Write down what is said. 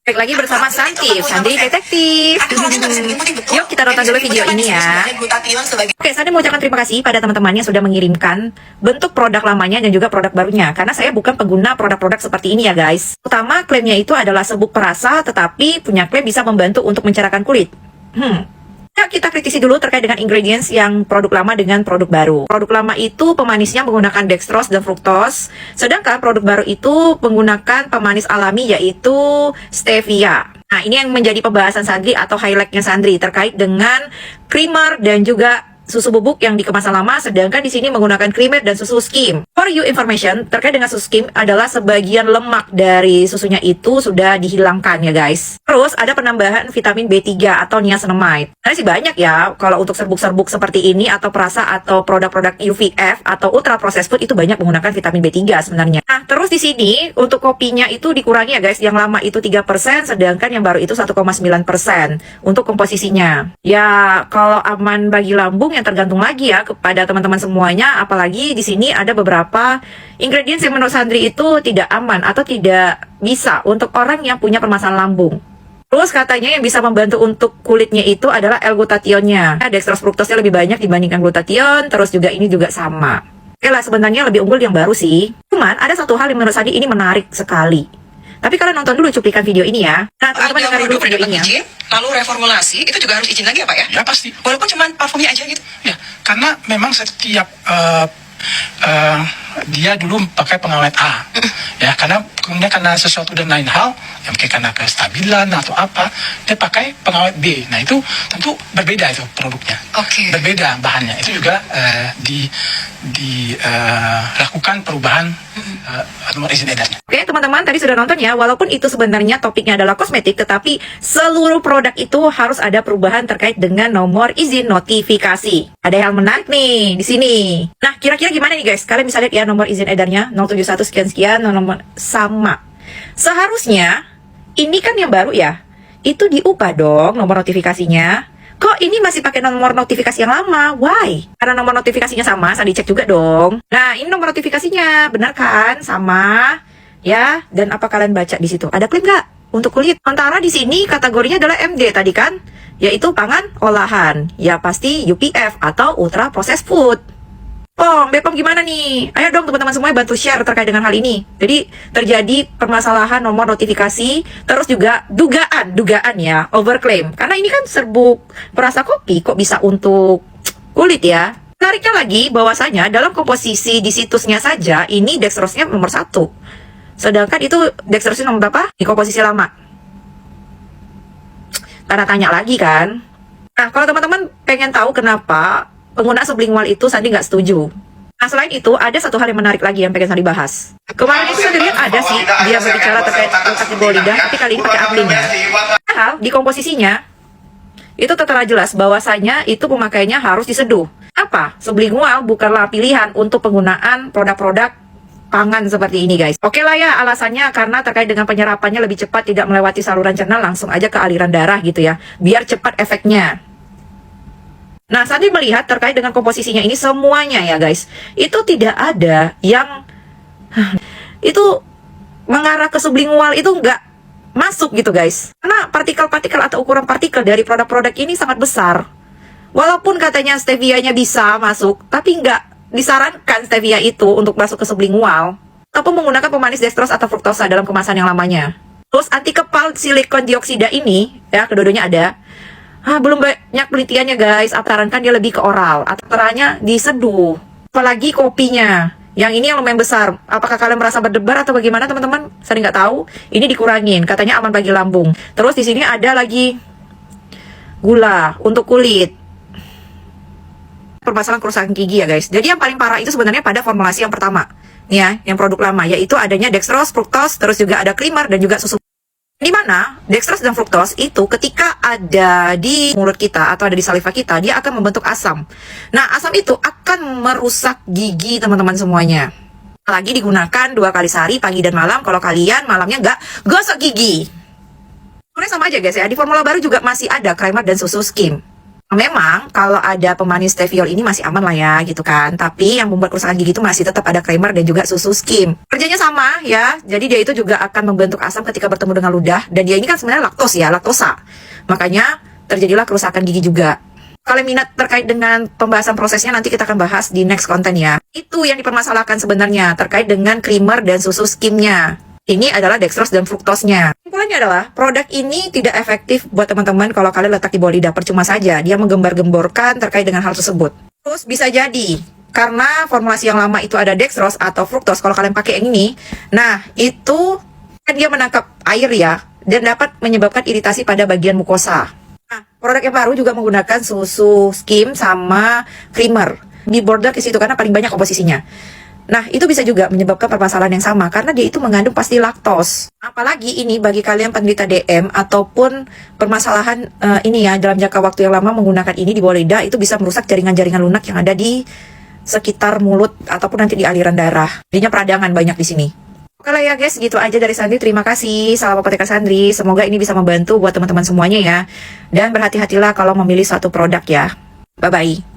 Baik lagi bersama Santi, Sandi Detektif. Yuk kita nonton dulu video ini ya. Oke, saya mau ucapkan terima kasih pada teman-teman yang sudah mengirimkan bentuk produk lamanya dan juga produk barunya. Karena saya bukan pengguna produk-produk seperti ini ya guys. Utama klaimnya itu adalah serbuk perasa, tetapi punya klaim bisa membantu untuk mencerahkan kulit. Ya, kita kritisi dulu terkait dengan ingredients yang produk lama dengan produk baru. Produk lama itu pemanisnya menggunakan dextrose dan fructose, sedangkan produk baru itu menggunakan pemanis alami yaitu stevia. Nah, ini yang menjadi pembahasan Sandri atau highlightnya Sandri terkait dengan creamer dan juga susu bubuk yang di kemasan lama, sedangkan di sini menggunakan creamer dan susu skim. For you information, terkait dengan susu skim adalah sebagian lemak dari susunya itu sudah dihilangkan ya guys. Terus ada penambahan vitamin B3 atau niacinamide. Nah sih banyak ya, kalau untuk serbuk-serbuk seperti ini atau perasa atau produk-produk UVF atau ultra processed food itu banyak menggunakan vitamin B3 sebenarnya. Nah terus di sini untuk kopinya itu dikurangi ya guys, yang lama itu 3%, sedangkan yang baru itu 1,9% untuk komposisinya. Ya kalau aman bagi lambung yang tergantung lagi ya kepada teman-teman semuanya, apalagi di sini ada beberapa ingredients yang menurut Sandri itu tidak aman atau tidak bisa untuk orang yang punya permasalahan lambung. Terus katanya yang bisa membantu untuk kulitnya itu adalah L-glutathione-nya. Dextrose fructose-nya lebih banyak dibandingkan glutathione, terus juga ini juga sama. Oke lah, sebenarnya lebih unggul yang baru sih. Cuman ada satu hal yang menurut Sandri ini menarik sekali. Tapi kalian nonton dulu cuplikan video ini ya. Nah, teman-teman dengerin dulu video ini ya. Lalu reformulasi, itu juga harus izin lagi ya Pak ya? Ya pasti. Walaupun cuma parfumnya aja gitu? Ya, karena memang setiap dia dulu pakai pengawet A, ya karena kemudian karena sesuatu dan lain hal, ya mungkin karena kestabilan atau apa, dia pakai pengawet B. Nah itu tentu berbeda itu produknya, berbeda bahannya. Itu juga dilakukan perubahan nomor izin edarnya. Oke teman-teman, tadi sudah nonton ya. Walaupun itu sebenarnya topiknya adalah kosmetik, tetapi seluruh produk itu harus ada perubahan terkait dengan nomor izin notifikasi. Ada yang menarik nih di sini. Nah kira-kira gimana nih guys? Kalian bisa lihat ya nomor izin edarnya 071 sekian-sekian, nomor sama. Seharusnya ini kan yang baru ya, itu diubah dong nomor notifikasinya. Kok ini masih pakai nomor notifikasi yang lama? Why? Karena nomor notifikasinya sama, saya dicek juga dong. Nah, ini nomor notifikasinya, benar kan? Sama, ya. Dan apa kalian baca di situ? Ada klaim nggak untuk kulit? Antara di sini kategorinya adalah MD tadi kan, yaitu pangan olahan. Ya pasti UPF atau ultra processed food. Bepom gimana nih? Ayo dong teman-teman semua bantu share terkait dengan hal ini. Jadi terjadi permasalahan nomor notifikasi, terus juga dugaan ya, overclaim. Karena ini kan serbuk perasa kopi, kok bisa untuk kulit ya? Menariknya lagi bahwasanya dalam komposisi di situsnya saja, ini dextrose-nya nomor 1. Sedangkan itu dextrose nomor berapa? Di komposisi lama. Tanda tanya lagi kan? Nah kalau teman-teman pengen tahu kenapa penggunaan sublingual itu Sandi nggak setuju. Nah selain itu ada satu hal yang menarik lagi yang pengen Sandi bahas. Kemarin itu Sandi lihat ada sih dia berbicara terkait letak di bawah lidah, tapi kali ini pakai apliknya. Padahal di komposisinya itu tertera jelas bahwasanya itu pemakaiannya harus diseduh. Apa? Sublingual bukanlah pilihan untuk penggunaan produk-produk pangan seperti ini guys. Oke lah ya alasannya karena terkait dengan penyerapannya lebih cepat, tidak melewati saluran cerna, langsung aja ke aliran darah gitu ya, biar cepat efeknya. Nah, Sandi melihat terkait dengan komposisinya ini semuanya ya guys, itu tidak ada yang itu mengarah ke sublingual, itu nggak masuk gitu guys. Karena partikel-partikel atau ukuran partikel dari produk-produk ini sangat besar. Walaupun katanya stevia-nya bisa masuk, tapi nggak disarankan stevia itu untuk masuk ke sublingual. Ataupun menggunakan pemanis dextrose atau fruktosa dalam kemasan yang lamanya. Terus anti kepal silikon dioksida ini, ya kedua-duanya ada. Belum banyak penelitiannya guys, sarankan dia lebih ke oral atau caranya diseduh. Apalagi kopinya, yang ini yang lumayan besar. Apakah kalian merasa berdebar atau bagaimana teman-teman? Saya nggak tahu. Ini dikurangin, katanya aman bagi lambung. Terus di sini ada lagi gula untuk kulit. Permasalahan kerusakan gigi ya guys. Jadi yang paling parah itu sebenarnya pada formulasi yang pertama, nih ya, yang produk lama, yaitu adanya dextrose, fructose, terus juga ada creamer dan juga susu. Di mana dextrose dan fructose itu ketika ada di mulut kita atau ada di saliva kita, dia akan membentuk asam. Nah, asam itu akan merusak gigi teman-teman semuanya. Lagi digunakan 2 kali sehari, pagi dan malam. Kalau kalian malamnya nggak gosok gigi. Sebenarnya sama aja guys ya. Di formula baru juga masih ada creamer dan susu skim. Memang kalau ada pemanis stevia ini masih aman lah ya gitu kan. Tapi yang membuat kerusakan gigi itu masih tetap ada creamer dan juga susu skim. Kerjanya sama ya. Jadi dia itu juga akan membentuk asam ketika bertemu dengan ludah. Dan dia ini kan sebenarnya laktosa. Makanya terjadilah kerusakan gigi juga. Kalau minat terkait dengan pembahasan prosesnya nanti kita akan bahas di next konten ya. Itu yang dipermasalahkan sebenarnya terkait dengan creamer dan susu skimnya. Ini adalah dextrose dan fruktosnya. Kesimpulannya adalah produk ini tidak efektif buat teman-teman kalau kalian letak di bawah lidah. Percuma saja dia menggembar-gemborkan terkait dengan hal tersebut. Terus bisa jadi karena formulasi yang lama itu ada dextrose atau fruktos. Kalau kalian pakai yang ini, nah itu kan dia menangkap air ya dan dapat menyebabkan iritasi pada bagian mukosa. Nah, produk yang baru juga menggunakan susu skim sama creamer. Di border ke situ karena paling banyak komposisinya. Nah, itu bisa juga menyebabkan permasalahan yang sama karena dia itu mengandung pasti laktos. Apalagi ini bagi kalian penderita DM ataupun permasalahan ini ya dalam jangka waktu yang lama menggunakan ini di bawah lidah itu bisa merusak jaringan-jaringan lunak yang ada di sekitar mulut ataupun nanti di aliran darah. Jadinya peradangan banyak di sini. Oke lah ya guys, gitu aja dari Sandri. Terima kasih. Salam Apoteker Sandri. Semoga ini bisa membantu buat teman-teman semuanya ya. Dan berhati-hatilah kalau memilih suatu produk ya. Bye-bye.